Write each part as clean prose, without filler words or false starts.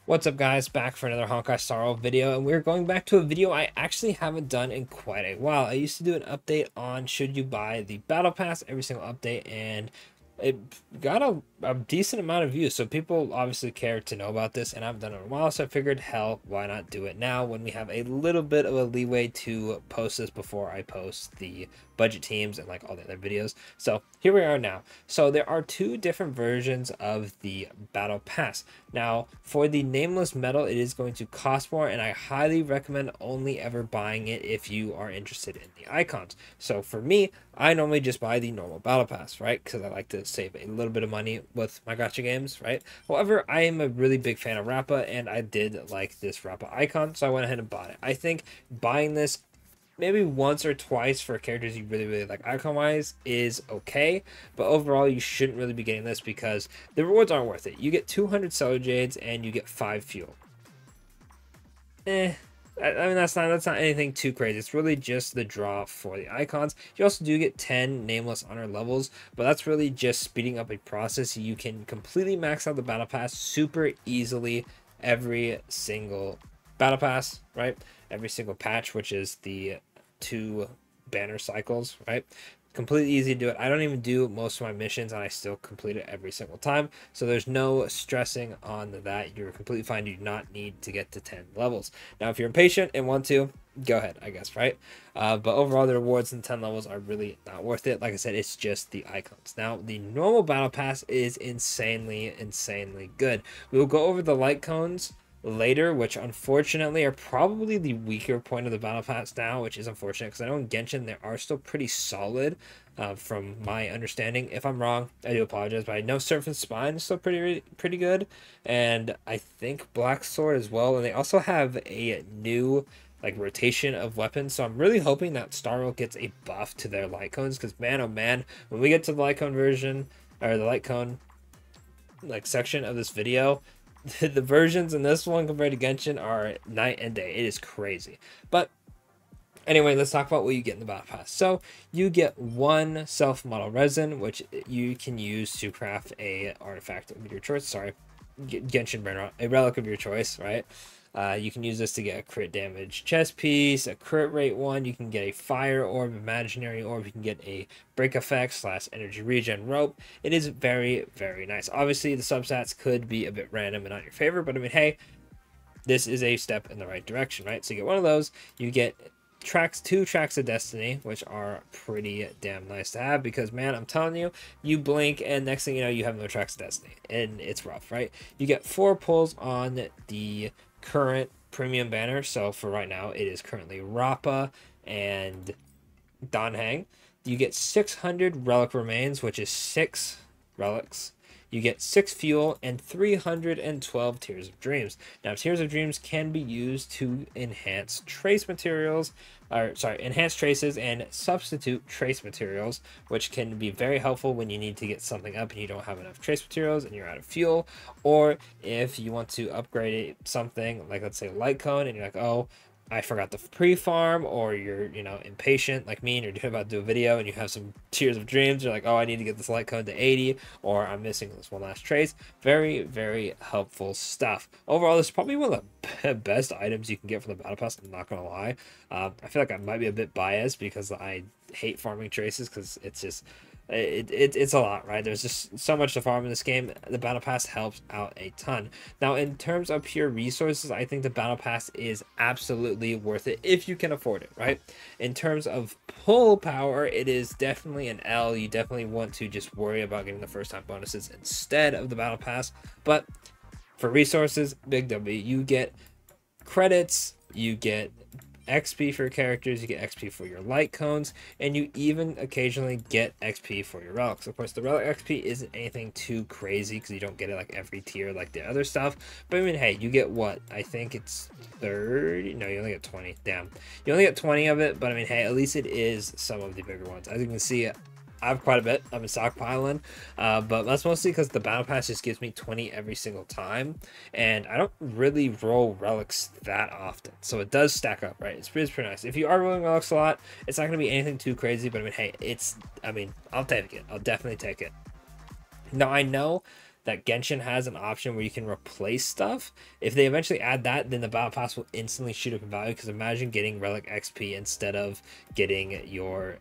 What's up guys, back for another Honkai Star Rail video, and we're going back to a video I actually haven't done in quite a while. I used to do an update on should you buy the battle pass every single update, and it got a decent amount of views, so people obviously care to know about this, and I've done it in a while, so I figured, hell, why not do it now when we have a little bit of a leeway to post this before I post the budget teams and like all the other videos. So here we are now. So there are two different versions of the battle pass. Now for the nameless medal, it is going to cost more, and I highly recommend only ever buying it if you are interested in the icons. So for me, I normally just buy the normal battle pass, right? Because I like to save a little bit of money with my gacha games, right? However, I am a really big fan of Rappa, and I did like this Rappa icon, so I went ahead and bought it. I think buying this maybe once or twice for characters you really like icon wise is okay, but overall you shouldn't really be getting this because the rewards aren't worth it. You get 200 Cellar Jades and you get 5 fuel. I mean, that's not anything too crazy. It's really just the draw for the icons. You also do get 10 nameless honor levels, but that's really just speeding up a process. You can completely max out the battle pass super easily every single battle pass, right? Every single patch, which is the 2 banner cycles, right? Completely easy to do it. I don't even do most of my missions, and I still complete it every single time, so there's no stressing on that. You're completely fine. You do not need to get to 10 levels. Now if you're impatient and want to, go ahead, I guess, right? But overall the rewards in 10 levels are really not worth it. Like I said, it's just the icons. Now the normal battle pass is insanely good. We will go over the light cones later, which unfortunately are probably the weaker point of the battle pass now, which is unfortunate because I know in Genshin they are still pretty solid, from my understanding. If I'm wrong, I do apologize, but I know Surf and Spine is still pretty good, and I think Black Sword as well, and they also have a new like rotation of weapons, so I'm really hoping that Star Rail gets a buff to their light cones, because man oh man, when we get to the light cone version, or the light cone like section of this video, the versions in this one compared to Genshin are night and day. It is crazy. But anyway, let's talk about what you get in the battle pass. So you get 1 self-model resin, which you can use to craft a artifact of your choice. Sorry, Genshin burn, a relic of your choice, right? You can use this to get a crit damage chest piece, a crit rate one. You can get a fire orb, imaginary orb. You can get a break effect / energy regen rope. It is very nice. Obviously, the substats could be a bit random and not your favorite, but I mean, hey, this is a step in the right direction, right? So you get one of those. You get 2 tracks of destiny, which are pretty damn nice to have, because man, I'm telling you, you blink and next thing you know, you have no tracks of destiny, and it's rough, right? You get 4 pulls on the current premium banner. So for right now, it is currently Rappa and Danhang. You get 600 relic remains, which is 6 relics. You get 6 fuel and 312 Tears of Dreams. Now, Tears of Dreams can be used to enhance trace materials, or sorry, enhance traces and substitute trace materials, which can be very helpful when you need to get something up and you don't have enough trace materials and you're out of fuel, or if you want to upgrade something, like let's say light cone, and you're like, oh, I forgot the pre-farm, or you're, impatient like me and you're about to do a video and you have some Tears of Dreams. You're like, oh, I need to get this light code to 80, or I'm missing this one last trace. Very helpful stuff. Overall, this is probably one of the best items you can get from the battle pass. I'm not gonna lie. I feel like I might be a bit biased because I hate farming traces, because it's just it's a lot, right? There's just so much to farm in this game. The battle pass helps out a ton. Now, in terms of pure resources, I think the battle pass is absolutely worth it if you can afford it, right? In terms of pull power, it is definitely an L. You definitely want to just worry about getting the first time bonuses instead of the battle pass. But for resources, big W. You get credits, you get XP for your characters, you get XP for your light cones, and you even occasionally get XP for your relics. Of course, the relic XP isn't anything too crazy because you don't get it like every tier like the other stuff, but I mean, hey, you get what? I think it's 30? No, you only get 20. Damn. You only get 20 of it, but I mean, hey, at least it is some of the bigger ones. As you can see, I have quite a bit. I've been stockpiling, but that's mostly because the battle pass just gives me 20 every single time, and I don't really roll relics that often, so it does stack up, right? It's pretty nice. If you are rolling relics a lot, it's not going to be anything too crazy, but I mean, hey, I'll take it. I'll definitely take it. Now, I know that Genshin has an option where you can replace stuff. If they eventually add that, then the battle pass will instantly shoot up in value, because imagine getting relic XP instead of getting your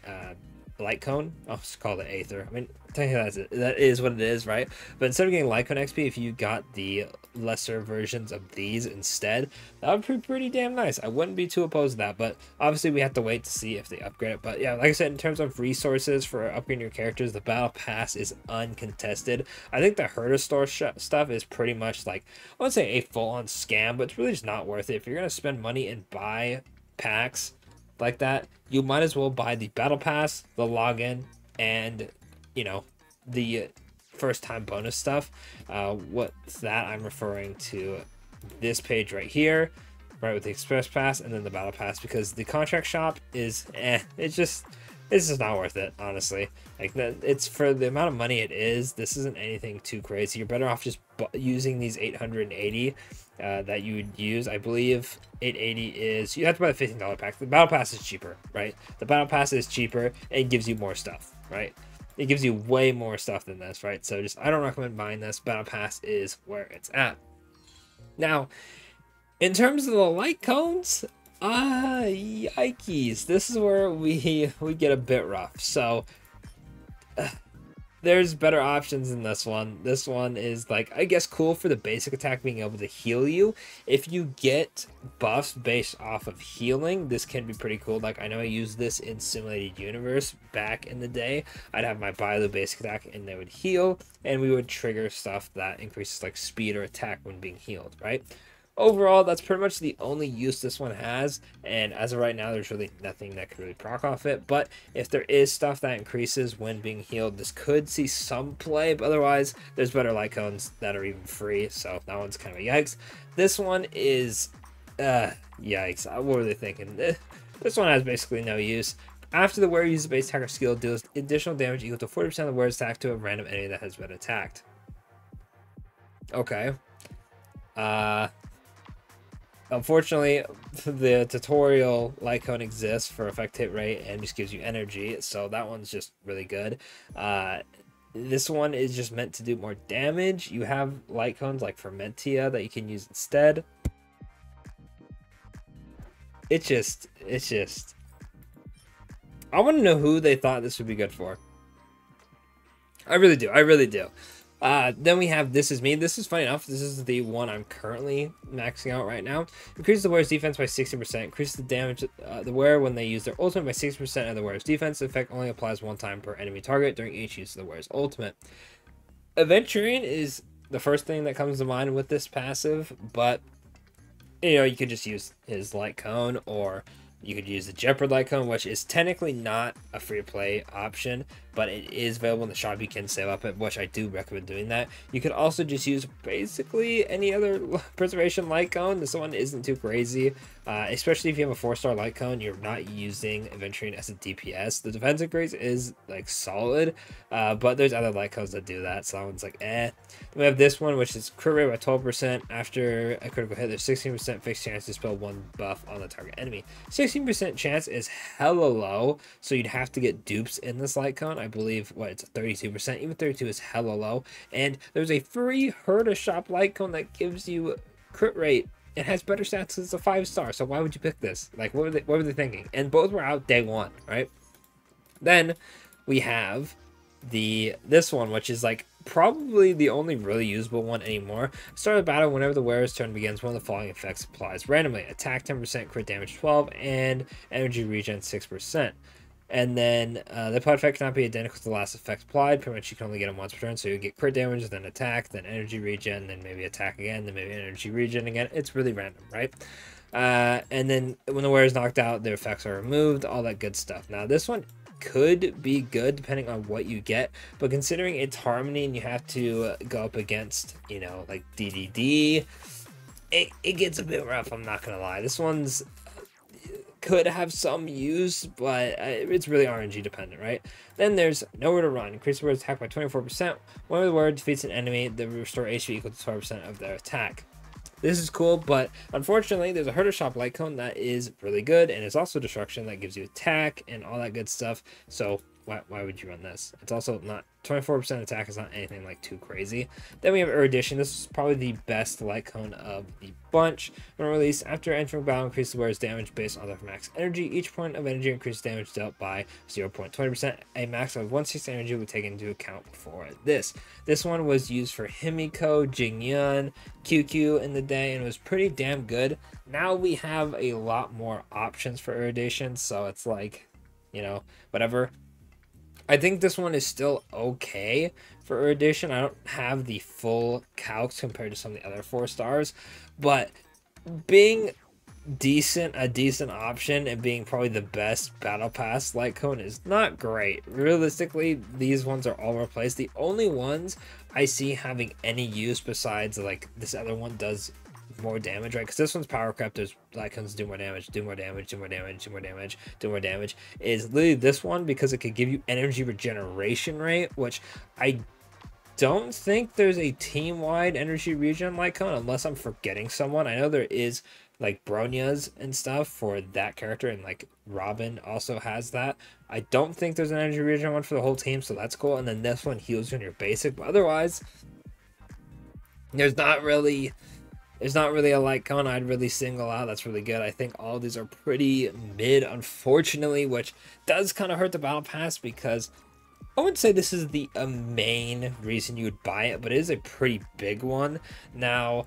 light cone. I'll just call it Aether. I mean, technically that is what it is, right? But instead of getting light cone XP, if you got the lesser versions of these instead, that would be pretty damn nice. I wouldn't be too opposed to that, but obviously we have to wait to see if they upgrade it. But yeah, like I said, in terms of resources for upgrading your characters, the battle pass is uncontested. I think the herder store stuff is pretty much like, I wouldn't say a full-on scam, but it's really just not worth it. If you're gonna spend money and buy packs like that, you might as well buy the battle pass, the login, and you know, the first time bonus stuff. What's that? I'm referring to this page right here, right, with the express pass and then the battle pass, because the contract shop is it's just not worth it, honestly. Like, it's for the amount of money it is, this isn't anything too crazy. You're better off just using these 880 that you would use. I believe 880 is, you have to buy the $15 pack. The battle pass is cheaper, right? The battle pass is cheaper and gives you more stuff, right? It gives you way more stuff than this, right? So just, I don't recommend buying this. Battle pass is where it's at. Now, in terms of the light cones, yikes, this is where we get a bit rough. So there's better options in this one. This one is, like, I guess cool for the basic attack, being able to heal you. If you get buffs based off of healing, this can be pretty cool. Like, I know I used this in Simulated Universe back in the day. I'd have my Bailu basic attack and they would heal, and we would trigger stuff that increases like speed or attack when being healed, right? Overall, that's pretty much the only use this one has, and as of right now, there's really nothing that could really proc off it. But if there is stuff that increases when being healed, this could see some play, but otherwise, there's better light cones that are even free, so that one's kind of a yikes. This one is, yikes, what were they thinking? This one has basically no use. After the wearer uses base attack or skill, deals additional damage equal to 40% of the wearer's attack to a random enemy that has been attacked. Okay. Unfortunately, the tutorial light cone exists for effect hit rate and just gives you energy, so that one's just really good. This one is just meant to do more damage. You have light cones like Fermentia that you can use instead. It's just, I want to know who they thought this would be good for. I really do. Then we have This Is Me. This is funny enough. This is the one I'm currently maxing out right now. Increases the wearer's defense by 60%. Increases the damage the wearer when they use their ultimate by 60% of the wearer's defense. The effect only applies one time per enemy target during each use of the wearer's ultimate. Aventurine is the first thing that comes to mind with this passive, but you know, you could just use his light cone, or you could use the Jeopard light cone, which is technically not a free-to-play option, but it is available in the shop. You can save up it, which I do recommend doing that. You could also just use basically any other preservation light cone. This one isn't too crazy, especially if you have a 4-star light cone. You're not using Aventurine as a DPS. The defensive grades is like solid, but there's other light cones that do that, so that one's like eh. Then we have this one, which is crit rate by 12%. After a critical hit, there's 16% fixed chance to spell one buff on the target enemy. 16% chance is hella low, so you'd have to get dupes in this light cone. I believe, what, it's 32%. Even 32 is hella low. And there's a free Herda Shop light cone that gives you crit rate. It has better stats. It's a 5-star. So why would you pick this? Like, what were they thinking? And both were out day one, right? Then we have this one, which is like probably the only really usable one anymore. Start the battle whenever the wearer's turn begins. One of the following effects applies randomly: attack 10%, crit damage 12, and energy regen 6%. And then the applied effect cannot be identical to the last effect applied. Pretty much you can only get them once per turn. So you get crit damage, then attack, then energy regen, then maybe attack again, then maybe energy regen again. It's really random, right? And then when the wearer is knocked out, their effects are removed, all that good stuff. Now this one could be good depending on what you get, but considering it's harmony and you have to go up against, you know, like DDD, it gets a bit rough, I'm not gonna lie. This one's could have some use, but it's really RNG dependent, right? Then there's Nowhere to Run. Increase the wearer's attack by 24%. Whenever the wearer defeats an enemy, they restore HP equal to 12% of their attack. This is cool, but unfortunately, there's a Herder Shop light cone that is really good, and it's also destruction that gives you attack and all that good stuff. So why would you run this? It's also not 24% attack is not anything like too crazy. Then we have Erudition. This is probably the best light cone of the bunch. When released, after entering battle, increases wearer's damage based on their max energy. Each point of energy increases damage dealt by 0.20%. A max of 160 energy will take into account for this. This one was used for Himiko, Jingyun, QQ in the day, and it was pretty damn good. Now we have a lot more options for Erudition, so it's like, you know, whatever. I think this one is still okay for Erudition. I don't have the full calcs compared to some of the other 4 stars, but being a decent option and being probably the best battle pass light cone is not great. Realistically, these ones are all replaced. The only ones I see having any use besides like this other one does more damage, right? Because this one's power crept. There's light cones do more damage, do more damage, do more damage, do more damage, do more damage. Is literally this one because it could give you energy regeneration rate, which I don't think there's a team-wide energy regen light cone unless I'm forgetting someone. I know there is like Bronya's and stuff for that character, and like Robin also has that. I don't think there's an energy regen one for the whole team, so that's cool. And then this one heals you in your basic, but otherwise there's not really a light cone I'd really single out that's really good. I think all of these are pretty mid, unfortunately, which does kind of hurt the battle pass, because I wouldn't say this is the main reason you would buy it, but it is a pretty big one. Now,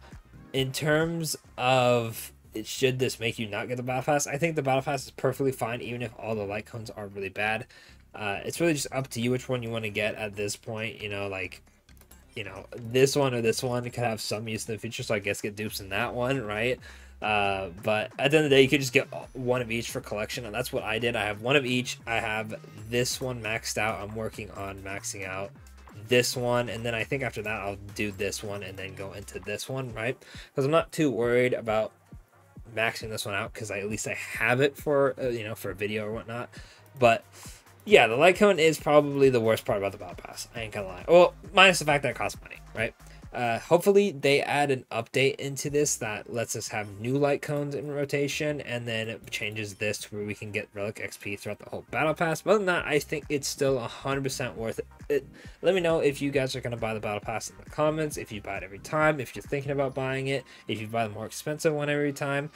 in terms of should this make you not get the battle pass, I think the battle pass is perfectly fine, even if all the light cones are really bad. It's really just up to you which one you want to get at this point. You know, like, you know, this one or this one could have some use in the future, so I guess get dupes in that one, right? But at the end of the day, you could just get one of each for collection, and that's what I did. I have one of each. I have this one maxed out. I'm working on maxing out this one, and then I think after that I'll do this one and then go into this one, right? Because I'm not too worried about maxing this one out, because at least I have it for you know, for a video or whatnot. But yeah, the light cone is probably the worst part about the battle pass. I ain't gonna lie. Well, minus the fact that it costs money, right? Hopefully they add an update into this that lets us have new light cones in rotation, and then it changes this to where we can get relic XP throughout the whole battle pass. But other than that, I think it's still 100% worth it. Let me know if you guys are going to buy the battle pass in the comments, if you buy it every time, if you're thinking about buying it, if you buy the more expensive one every time.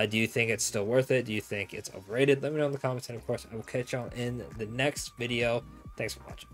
Do you think it's still worth it? Do you think it's overrated? Let me know in the comments, and of course I will catch y'all in the next video. Thanks for watching.